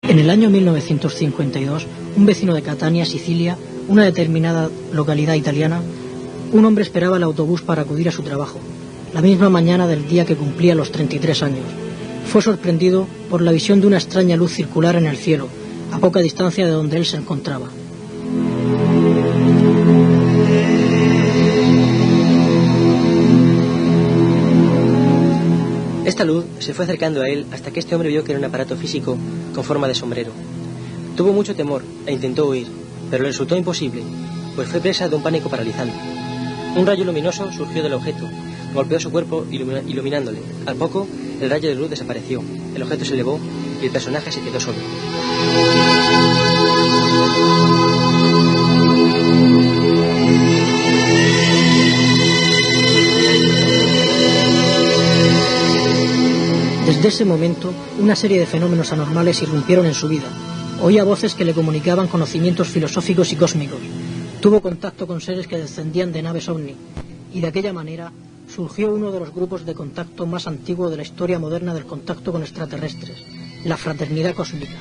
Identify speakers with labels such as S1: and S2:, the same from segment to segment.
S1: En el año 1952, un vecino de Catania, Sicilia, una determinada localidad italiana, un hombre esperaba el autobús para acudir a su trabajo, la misma mañana del día que cumplía los 33 años. Fue sorprendido por la visión de una extraña luz circular en el cielo, a poca distancia de donde él se encontraba.
S2: Esta luz se fue acercando a él hasta que este hombre vio que era un aparato físico con forma de sombrero. Tuvo mucho temor e intentó huir, pero le resultó imposible, pues fue presa de un pánico paralizante. Un rayo luminoso surgió del objeto, golpeó su cuerpo iluminándole. Al poco, el rayo de luz desapareció, el objeto se elevó y el personaje se quedó solo.
S1: Desde ese momento, una serie de fenómenos anormales irrumpieron en su vida. Oía voces que le comunicaban conocimientos filosóficos y cósmicos. Tuvo contacto con seres que descendían de naves ovni. Y de aquella manera surgió uno de los grupos de contacto más antiguo de la historia moderna del contacto con extraterrestres, la Fraternidad Cósmica.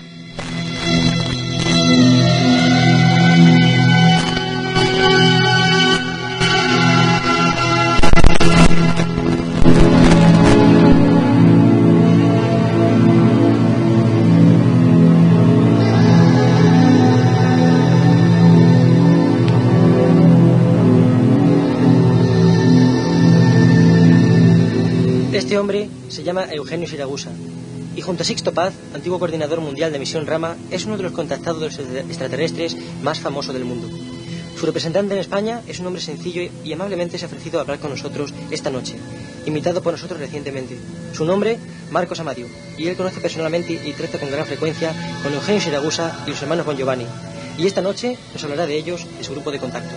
S2: Este hombre se llama Eugenio Siragusa y junto a Sixto Paz, antiguo coordinador mundial de Misión Rama, es uno de los contactados de los extraterrestres más famosos del mundo. Su representante en España es un hombre sencillo y amablemente se ha ofrecido a hablar con nosotros esta noche, invitado por nosotros recientemente. Su nombre, Marcos Amadio, y él conoce personalmente y trata con gran frecuencia con Eugenio Siragusa y los hermanos Bon Giovanni. Y esta noche nos hablará de ellos, de su grupo de contacto.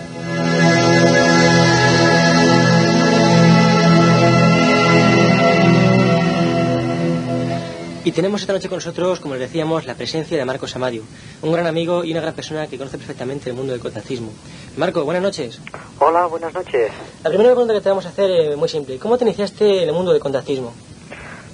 S2: Y tenemos esta noche con nosotros, como les decíamos, la presencia de Marcos Amadio, un gran amigo y una gran persona que conoce perfectamente el mundo del contactismo. Marco, buenas noches.
S3: Hola, buenas noches.
S2: La primera pregunta que te vamos a hacer es muy simple. ¿Cómo te iniciaste en el mundo del contactismo?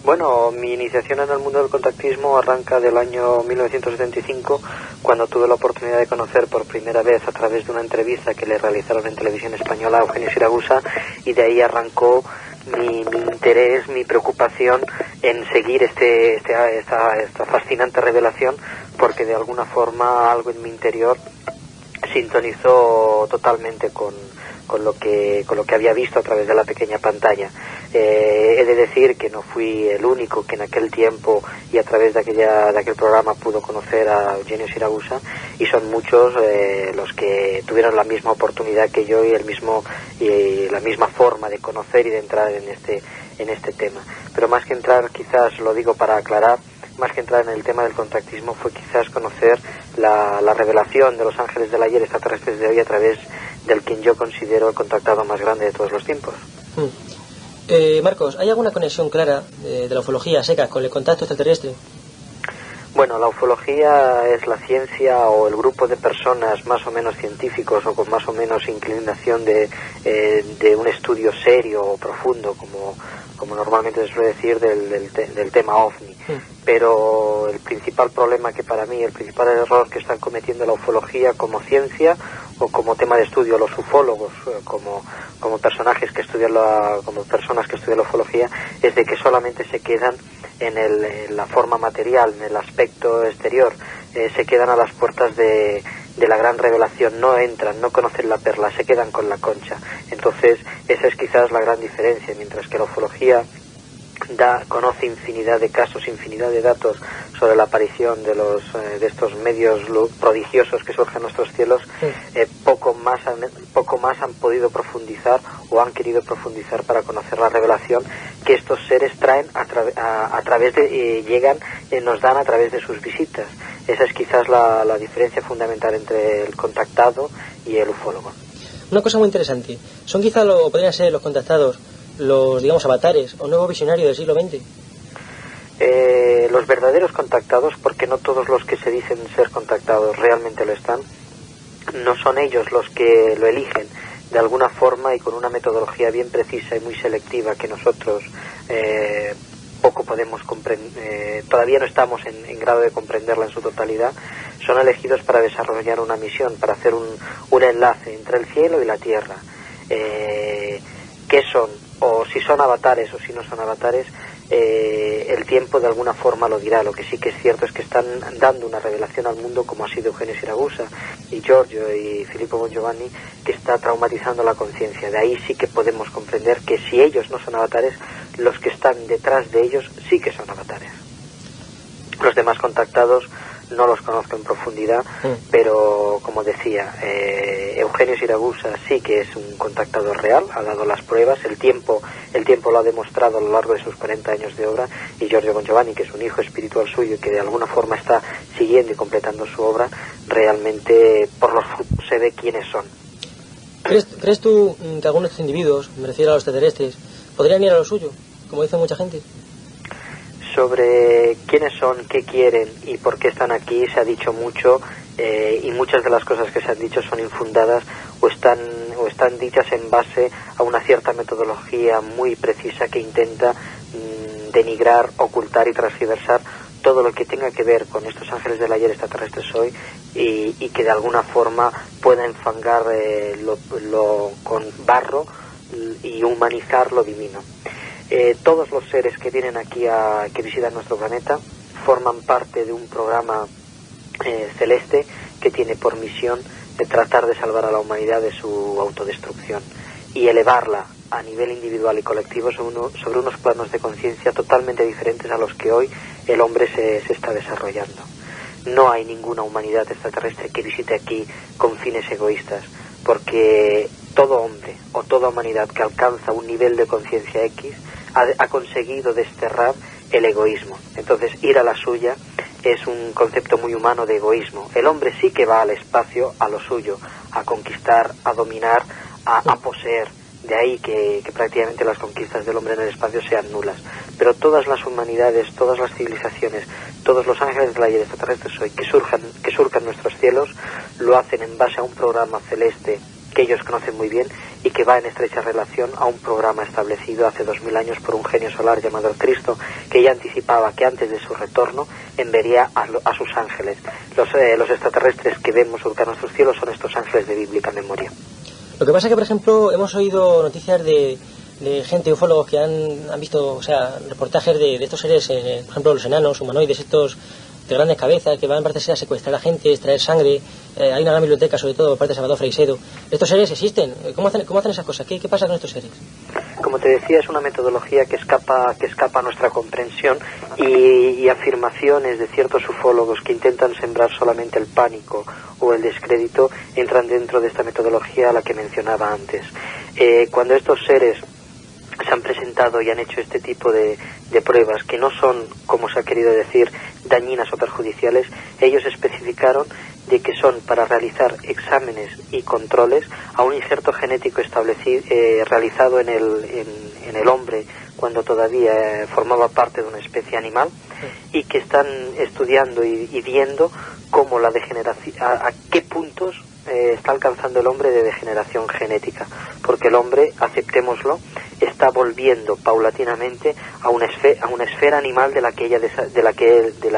S3: Bueno, mi iniciación en el mundo del contactismo arranca del año 1975, cuando tuve la oportunidad de conocer por primera vez a través de una entrevista que le realizaron en televisión española a Eugenio Siragusa, y de ahí arrancó mi interés, mi preocupación en seguir esta fascinante revelación, porque de alguna forma algo en mi interior sintonizó totalmente con lo que había visto a través de la pequeña pantalla. He de decir que no fui el único que en aquel tiempo y a través de aquel programa pudo conocer a Eugenio Siragusa, y son muchos los que tuvieron la misma oportunidad que yo y la misma forma de conocer y de entrar en este tema. Pero más que entrar, quizás lo digo para aclarar, más que entrar en el tema del contactismo fue quizás conocer la revelación de los ángeles del ayer, extraterrestres de hoy, a través del quien yo considero el contactado más grande de todos los tiempos.
S2: Marcos, ¿hay alguna conexión clara de la ufología seca con el contacto extraterrestre?
S3: Bueno, la ufología es la ciencia o el grupo de personas más o menos científicos o con más o menos inclinación de un estudio serio o profundo, como normalmente se suele decir, del tema OVNI. Pero el principal problema que para mí, el principal error que están cometiendo la ufología como ciencia o como tema de estudio los ufólogos, como personajes que estudian como personas que estudian la ufología, es de que solamente se quedan en la forma material, en el aspecto exterior, se quedan a las puertas de la gran revelación, no entran, no conocen la perla, se quedan con la concha. Entonces esa es quizás la gran diferencia. Mientras que la ufología conoce infinidad de casos, infinidad de datos sobre la aparición de estos medios prodigiosos que surgen en nuestros cielos, poco más han podido profundizar o han querido profundizar para conocer la revelación que estos seres traen a través de llegan, nos dan a través de sus visitas. Esa es quizás la diferencia fundamental entre el contactado y el ufólogo.
S2: Una cosa muy interesante, son quizás podrían ser los contactados los, digamos, avatares o nuevos visionarios del siglo XX.
S3: Los verdaderos contactados, porque no todos los que se dicen ser contactados realmente lo están, no son ellos los que lo eligen de alguna forma y con una metodología bien precisa y muy selectiva que nosotros poco podemos todavía no estamos en grado de comprenderla en su totalidad, son elegidos para desarrollar una misión, para hacer un enlace entre el cielo y la tierra. ¿Qué son? O si son avatares o si no son avatares, el tiempo de alguna forma lo dirá. Lo que sí que es cierto es que están dando una revelación al mundo, como ha sido Eugenio Siragusa y Giorgio y Filippo Bongiovanni, que está traumatizando la conciencia. De ahí sí que podemos comprender que si ellos no son avatares, los que están detrás de ellos sí que son avatares. Los demás contactados no los conozco en profundidad, pero como decía, Eugenio Siragusa sí que es un contactado real, ha dado las pruebas, el tiempo lo ha demostrado a lo largo de sus 40 años de obra, y Giorgio Bongiovanni, que es un hijo espiritual suyo y que de alguna forma está siguiendo y completando su obra, realmente por los frutos se ve quiénes son.
S2: ¿Crees tú que algunos de estos individuos, me refiero a los extraterrestres, podrían ir a lo suyo, como dice mucha gente?
S3: Sobre quiénes son, qué quieren y por qué están aquí se ha dicho mucho, y muchas de las cosas que se han dicho son infundadas o están dichas en base a una cierta metodología muy precisa que intenta denigrar, ocultar y transgiversar todo lo que tenga que ver con estos ángeles del ayer, extraterrestres hoy, y que de alguna forma pueda enfangar con barro y humanizar lo divino. Todos los seres que vienen aquí que visitan nuestro planeta forman parte de un programa celeste que tiene por misión de tratar de salvar a la humanidad de su autodestrucción y elevarla a nivel individual y colectivo sobre unos planos de conciencia totalmente diferentes a los que hoy el hombre se está desarrollando. No hay ninguna humanidad extraterrestre que visite aquí con fines egoístas, porque todo hombre o toda humanidad que alcanza un nivel de conciencia X ha conseguido desterrar el egoísmo. Entonces, ir a la suya es un concepto muy humano de egoísmo. El hombre sí que va al espacio a lo suyo, a conquistar, a dominar, a poseer. De ahí que prácticamente las conquistas del hombre en el espacio sean nulas. Pero todas las humanidades, todas las civilizaciones, todos los ángeles del ayer, extraterrestres hoy, que surcan nuestros cielos, lo hacen en base a un programa celeste que ellos conocen muy bien y que va en estrecha relación a un programa establecido hace 2000 años por un genio solar llamado el Cristo, que ya anticipaba que antes de su retorno enviaría a sus ángeles. Los extraterrestres que vemos surcar nuestros cielos son estos ángeles de bíblica memoria.
S2: Lo que pasa es que, por ejemplo, hemos oído noticias de gente, ufólogos, que han visto, reportajes de estos seres, por ejemplo, los enanos, humanoides, estos de grandes cabezas, que van, parece ser, a secuestrar a gente, extraer sangre. Hay una gran biblioteca, sobre todo, por parte de Salvador Freixedo. ¿Estos seres existen? ¿Cómo hacen esas cosas? ¿Qué pasa con estos seres?
S3: Como te decía, es una metodología que escapa a nuestra comprensión, y afirmaciones de ciertos ufólogos que intentan sembrar solamente el pánico o el descrédito entran dentro de esta metodología a la que mencionaba antes. Cuando estos seres se han presentado y han hecho este tipo de pruebas, que no son, como se ha querido decir, dañinas o perjudiciales, ellos especificaron de que son para realizar exámenes y controles a un injerto genético establecido, realizado en el hombre cuando todavía formaba parte de una especie animal, y que están estudiando y viendo cómo la degeneración, a qué puntos está alcanzando el hombre de degeneración genética, porque el hombre, aceptémoslo, está volviendo paulatinamente a una esfera animal de la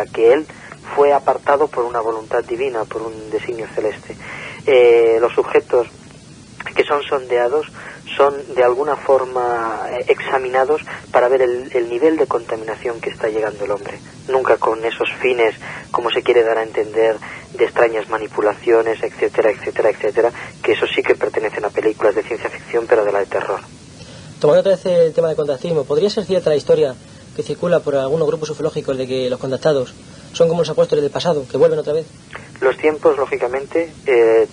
S3: que él fue apartado por una voluntad divina, por un designio celeste. Los sujetos que son sondeados son de alguna forma examinados para ver el nivel de contaminación que está llegando el hombre, nunca con esos fines, como se quiere dar a entender, de extrañas manipulaciones, etcétera, etcétera, etcétera, que eso sí que pertenecen a películas de ciencia ficción, pero de la de terror.
S2: Tomando otra vez el tema del contactismo, ¿podría ser cierta la historia que circula por algunos grupos ufológicos de que los contactados son como los apóstoles del pasado, que vuelven otra vez?
S3: Los tiempos, lógicamente,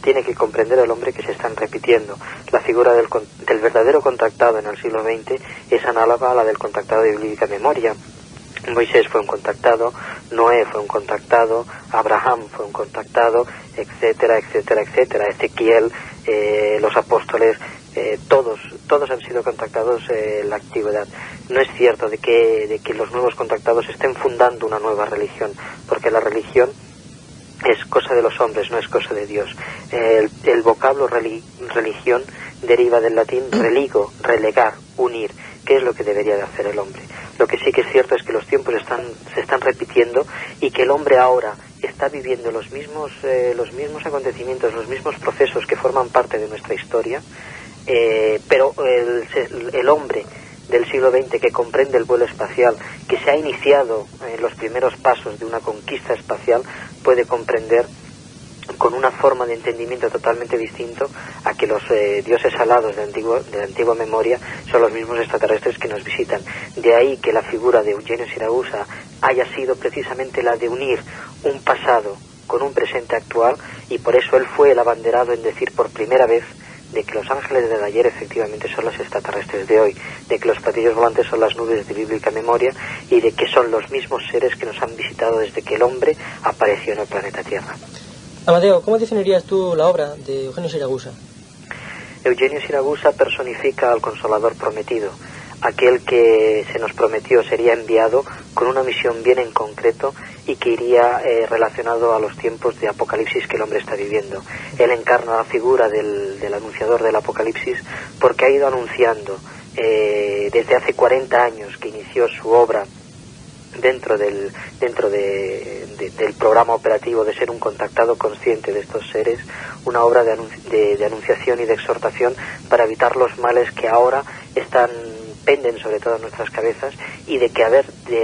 S3: tiene que comprender el hombre que se están repitiendo. La figura del verdadero contactado en el siglo XX es análoga a la del contactado de bíblica memoria. Moisés fue un contactado, Noé fue un contactado, Abraham fue un contactado, etcétera, etcétera, etcétera. Ezequiel, los apóstoles, todos han sido contactados en la antigüedad. No es cierto de que los nuevos contactados estén fundando una nueva religión, porque la religión es cosa de los hombres, no es cosa de Dios. El vocablo religión deriva del latín religo, relegar, unir, que es lo que debería de hacer el hombre. Lo que sí que es cierto es que los tiempos se están repitiendo y que el hombre ahora está viviendo los mismos acontecimientos, los mismos procesos que forman parte de nuestra historia, pero el hombre del siglo XX que comprende el vuelo espacial, que se ha iniciado en los primeros pasos de una conquista espacial, puede comprender con una forma de entendimiento totalmente distinto a que los dioses alados de la antigua memoria son los mismos extraterrestres que nos visitan. De ahí que la figura de Eugenio Siragusa haya sido precisamente la de unir un pasado con un presente actual, y por eso él fue el abanderado en decir por primera vez de que los ángeles del ayer efectivamente son los extraterrestres de hoy, de que los platillos volantes son las nubes de bíblica memoria y de que son los mismos seres que nos han visitado desde que el hombre apareció en el planeta Tierra.
S2: Amadeo, ¿cómo definirías tú la obra de Eugenio Siragusa?
S3: Eugenio Siragusa personifica al Consolador prometido, aquel que se nos prometió sería enviado con una misión bien en concreto y que iría relacionado a los tiempos de apocalipsis que el hombre está viviendo. Él encarna la figura del anunciador del apocalipsis porque ha ido anunciando desde hace 40 años que inició su obra dentro del programa operativo de ser un contactado consciente de estos seres, una obra de anunciación y de exhortación para evitar los males que ahora penden sobre todas nuestras cabezas, y de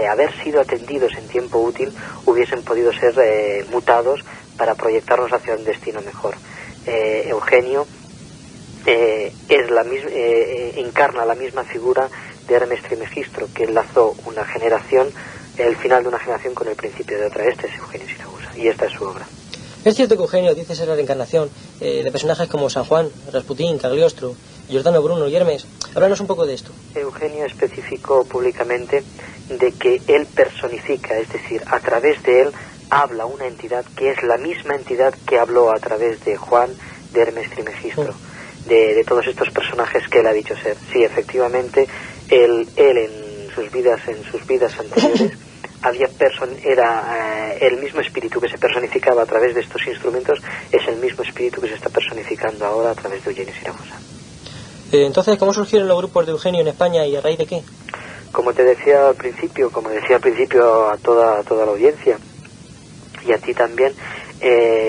S3: haber sido atendidos en tiempo útil hubiesen podido ser mutados para proyectarnos hacia un destino mejor. Eugenio encarna la misma figura de Hermes Trismegisto, que enlazó el final de una generación con el principio de otra. Este es Eugenio Siragusa y esta es su obra.
S2: Es cierto que Eugenio dice ser la reencarnación de personajes como San Juan, Rasputín, Cagliostro, Giordano Bruno y Hermes. Háblanos un poco de esto.
S3: Eugenio especificó públicamente de que él personifica, es decir, a través de él habla una entidad que es la misma entidad que habló a través de Juan, de Hermes Trismegisto, de todos estos personajes que él ha dicho ser. Sí, efectivamente, él en sus vidas anteriores era el mismo espíritu que se personificaba a través de estos instrumentos, es el mismo espíritu que se está personificando ahora a través de Eugenio Siragusa.
S2: Entonces, ¿cómo surgieron los grupos de Eugenio en España y a raíz de qué?
S3: Como decía al principio a toda la audiencia y a ti también,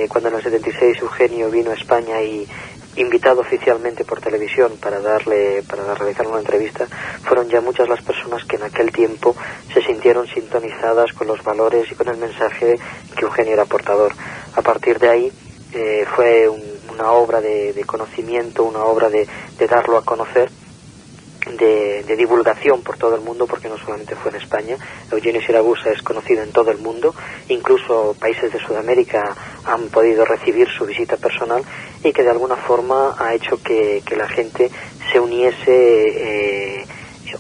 S3: cuando en el 76 Eugenio vino a España y invitado oficialmente por televisión para realizar una entrevista, fueron ya muchas las personas que en aquel tiempo se sintieron sintonizadas con los valores y con el mensaje que Eugenio era portador. A partir de ahí fue una obra de conocimiento, una obra de darlo a conocer, de divulgación por todo el mundo, porque no solamente fue en España. Eugenio Siragusa es conocido en todo el mundo, incluso países de Sudamérica han podido recibir su visita personal, y que de alguna forma ha hecho que la gente se uniese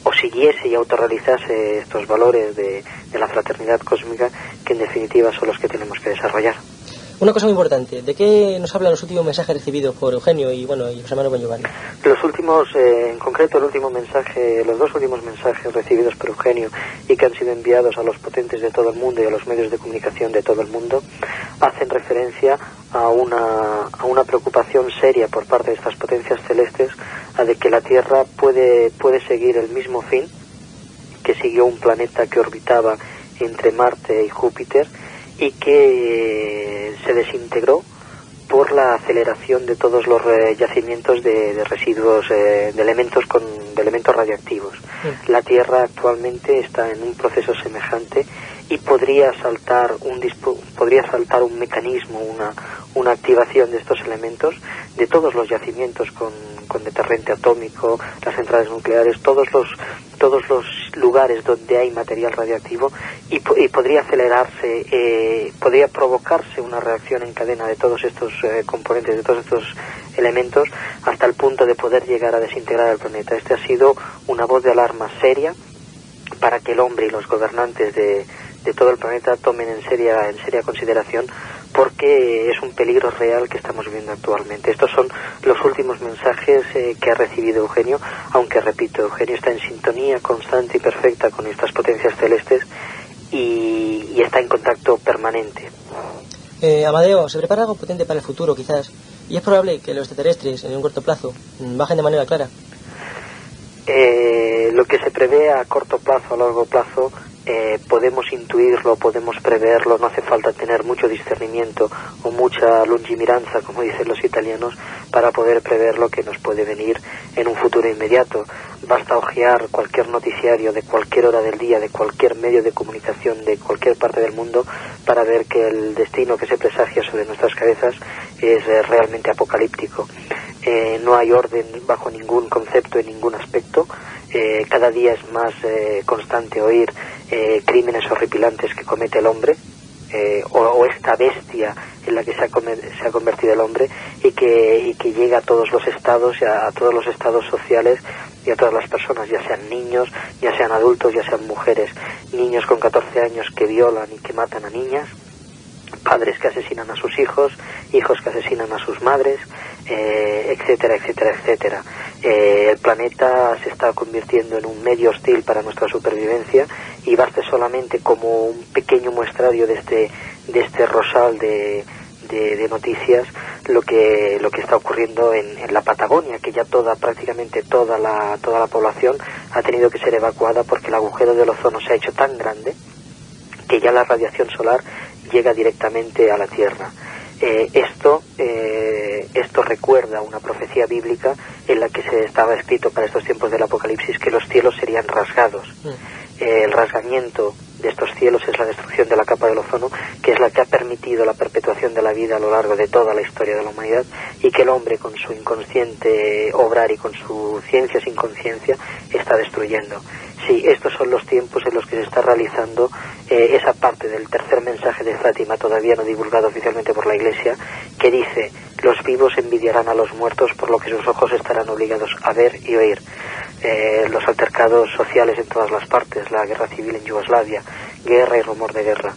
S3: o siguiese y autorrealizase estos valores de la fraternidad cósmica, que en definitiva son los que tenemos que desarrollar.
S2: Una cosa muy importante, ¿de qué nos hablan los últimos mensajes recibidos por Eugenio y José Manuel Bongiovanni?
S3: Los últimos, en concreto los dos últimos mensajes recibidos por Eugenio y que han sido enviados a los potentes de todo el mundo y a los medios de comunicación de todo el mundo, hacen referencia a una preocupación seria por parte de estas potencias celestes, a de que la Tierra puede seguir el mismo fin que siguió un planeta que orbitaba entre Marte y Júpiter, y que se desintegró por la aceleración de todos los yacimientos de residuos, de elementos radioactivos. La Tierra actualmente está en un proceso semejante y podría saltar un mecanismo, una activación de estos elementos, de todos los yacimientos con deterrente atómico, las centrales nucleares, todos los lugares donde hay material radioactivo, y podría acelerarse, podría provocarse una reacción en cadena de todos estos componentes, de todos estos elementos, hasta el punto de poder llegar a desintegrar el planeta. Este ha sido una voz de alarma seria para que el hombre y los gobernantes de todo el planeta tomen en seria consideración, porque es un peligro real que estamos viviendo actualmente. Estos son los últimos mensajes que ha recibido Eugenio, aunque repito, Eugenio está en sintonía constante y perfecta con estas potencias celestes y está en contacto permanente.
S2: Amadeo, se prepara algo potente para el futuro quizás, y es probable que los extraterrestres en un corto plazo bajen de manera clara.
S3: Lo que se prevé a corto plazo, a largo plazo, podemos intuirlo, podemos preverlo, no hace falta tener mucho discernimiento o mucha lungimiranza, como dicen los italianos, para poder prever lo que nos puede venir en un futuro inmediato. Basta hojear cualquier noticiario de cualquier hora del día, de cualquier medio de comunicación, de cualquier parte del mundo, para ver que el destino que se presagia sobre nuestras cabezas es realmente apocalíptico. No hay orden bajo ningún concepto, en ningún aspecto. Cada día es más constante oír crímenes horripilantes que comete el hombre, o esta bestia en la que se ha convertido el hombre, y que llega a todos los estados, a todos los estados sociales y a todas las personas, ya sean niños, ya sean adultos, ya sean mujeres. Niños con 14 años que violan y que matan a niñas, padres que asesinan a sus hijos, hijos que asesinan a sus madres, etcétera, etcétera, etcétera. El planeta se está convirtiendo en un medio hostil para nuestra supervivencia, y baste solamente como un pequeño muestrario de este rosal de noticias lo que está ocurriendo en la Patagonia, que ya prácticamente toda la población ha tenido que ser evacuada porque el agujero del ozono se ha hecho tan grande que ya la radiación solar llega directamente a la Tierra. Esto recuerda una profecía bíblica en la que se estaba escrito para estos tiempos del Apocalipsis que los cielos serían rasgados. El rasgamiento de estos cielos es la destrucción de la capa del ozono, que es la que ha permitido la perpetuación de la vida a lo largo de toda la historia de la humanidad, y que el hombre, con su inconsciente obrar y con su ciencia sin conciencia, está destruyendo. Sí, estos son los tiempos en los que se está realizando esa parte del tercer mensaje de Fátima, todavía no divulgado oficialmente por la Iglesia, que dice: los vivos envidiarán a los muertos, por lo que sus ojos estarán obligados a ver y oír. Los altercados sociales en todas las partes, la guerra civil en Yugoslavia, guerra y rumor de guerra.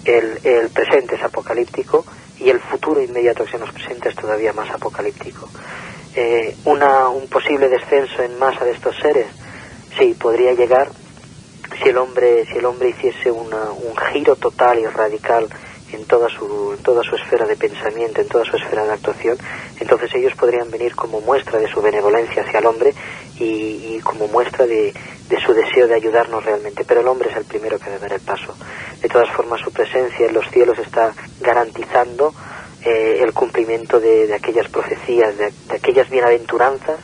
S3: El presente es apocalíptico, y el futuro inmediato que se nos presenta es todavía más apocalíptico. Un posible descenso en masa de estos seres, sí, podría llegar si el hombre hiciese un giro total y radical en toda su esfera de pensamiento, en toda su esfera de actuación. Entonces ellos podrían venir como muestra de su benevolencia hacia el hombre y como muestra de su deseo de ayudarnos realmente. Pero el hombre es el primero que debe dar el paso. De todas formas, su presencia en los cielos está garantizando el cumplimiento de aquellas profecías, de aquellas bienaventuranzas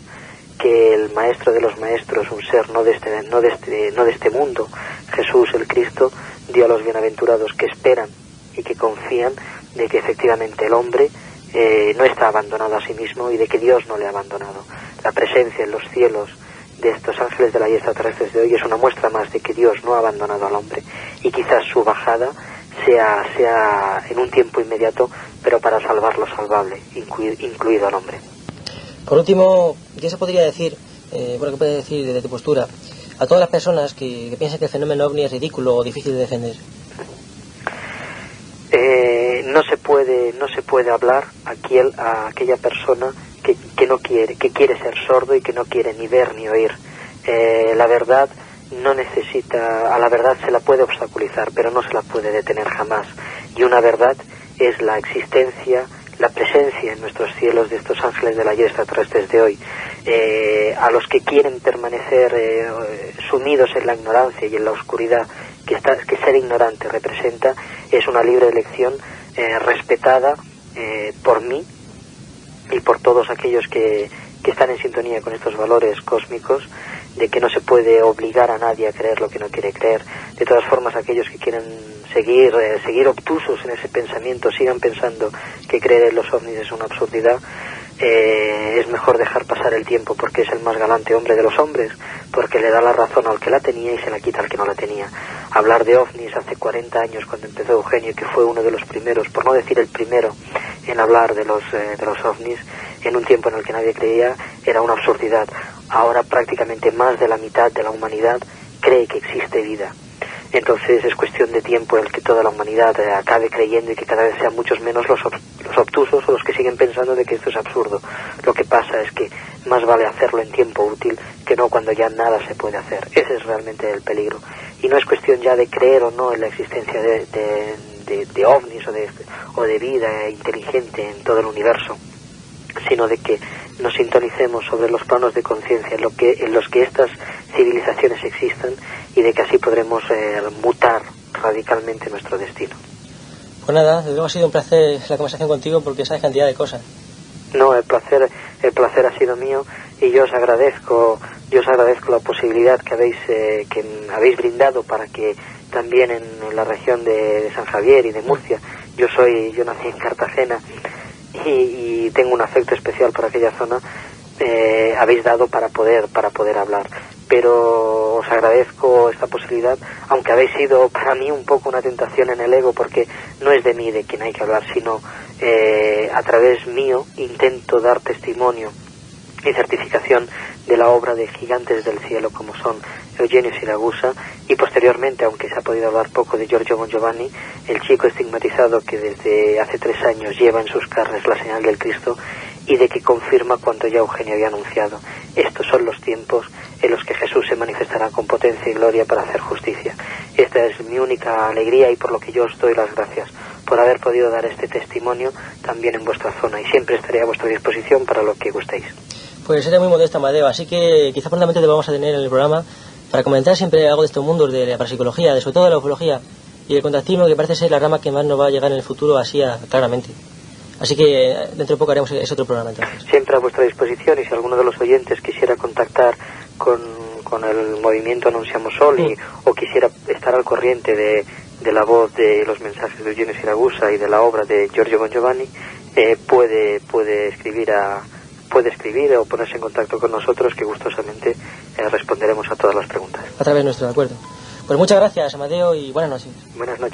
S3: que el maestro de los maestros, un ser no de este mundo, Jesús el Cristo, dio a los bienaventurados, que esperan y que confían de que efectivamente el hombre no está abandonado a sí mismo, y de que Dios no le ha abandonado. La presencia en los cielos de estos ángeles de la guía extraterrestres de hoy es una muestra más de que Dios no ha abandonado al hombre, y quizás su bajada sea en un tiempo inmediato, pero para salvar lo salvable, incluido al hombre.
S2: Por último, ¿qué se podría decir, ¿qué puedes decir desde tu postura a todas las personas que piensan que el fenómeno ovni es ridículo o difícil de defender?
S3: No se puede hablar a aquella persona que quiere ser sordo y que no quiere ni ver ni oír. La verdad a la verdad se la puede obstaculizar, pero no se la puede detener jamás. Y una verdad es la existencia, la presencia en nuestros cielos de estos ángeles de la guía extraterrestres de hoy. A los que quieren permanecer sumidos en la ignorancia y en la oscuridad que ser ignorante representa, es una libre elección respetada por mí y por todos aquellos que están en sintonía con estos valores cósmicos, de que no se puede obligar a nadie a creer lo que no quiere creer. De todas formas, aquellos que quieren seguir obtusos en ese pensamiento, sigan pensando que creer en los ovnis es una absurdidad, es mejor dejar pasar el tiempo, porque es el más galante hombre de los hombres, porque le da la razón al que la tenía y se la quita al que no la tenía. Hablar de ovnis hace 40 años, cuando empezó Eugenio, que fue uno de los primeros, por no decir el primero, en hablar de los ovnis, en un tiempo en el que nadie creía, era una absurdidad. Ahora prácticamente más de la mitad de la humanidad cree que existe vida. Entonces es cuestión de tiempo el que toda la humanidad acabe creyendo, y que cada vez sean muchos menos los obtusos o los que siguen pensando de que esto es absurdo. Lo que pasa es que más vale hacerlo en tiempo útil que no cuando ya nada se puede hacer. Ese es realmente el peligro. Y no es cuestión ya de creer o no en la existencia de ovnis o de vida inteligente en todo el universo, sino de que nos sintonicemos sobre los planos de conciencia en los que estas civilizaciones existan, y de que así podremos mutar radicalmente nuestro destino.
S2: Pues nada, desde luego ha sido un placer la conversación contigo, porque sabes cantidad de cosas.
S3: No, el placer ha sido mío, y yo os agradezco la posibilidad que habéis brindado para que también en la región de San Javier y de Murcia, yo nací en Cartagena y tengo un afecto especial por aquella zona, habéis dado para poder hablar. Pero os agradezco esta posibilidad, aunque habéis sido para mí un poco una tentación en el ego, porque no es de mí de quien hay que hablar, sino a través mío intento dar testimonio y certificación de la obra de gigantes del cielo como son Eugenio Siragusa, y posteriormente, aunque se ha podido hablar poco, de Giorgio Bon Giovanni, el chico estigmatizado que desde hace 3 años lleva en sus carnes la señal del Cristo y de que confirma cuanto ya Eugenio había anunciado. Estos son los tiempos en los que Jesús se manifestará con potencia y gloria para hacer justicia. Esta es mi única alegría, y por lo que yo os doy las gracias por haber podido dar este testimonio también en vuestra zona, y siempre estaré a vuestra disposición para lo que gustéis.
S2: Pues eres muy modesto, Amadeo, así que quizá prontamente te vamos a tener en el programa para comentar siempre algo de estos mundos, de la parapsicología, sobre todo de la ufología y el contactismo, que parece ser la rama que más nos va a llegar en el futuro, así claramente. Así que dentro de poco haremos ese otro programa entonces.
S3: Siempre a vuestra disposición, y si alguno de los oyentes quisiera contactar con el movimiento Anunciamos Soli, o quisiera estar al corriente de la voz de los mensajes de Eugenio Siragusa y de la obra de Giorgio Bon Giovanni, puede escribir o ponerse en contacto con nosotros, que gustosamente responderemos a todas las preguntas.
S2: A través nuestro, de acuerdo. Pues muchas gracias, Amadeo, y buenas noches.
S3: Buenas noches.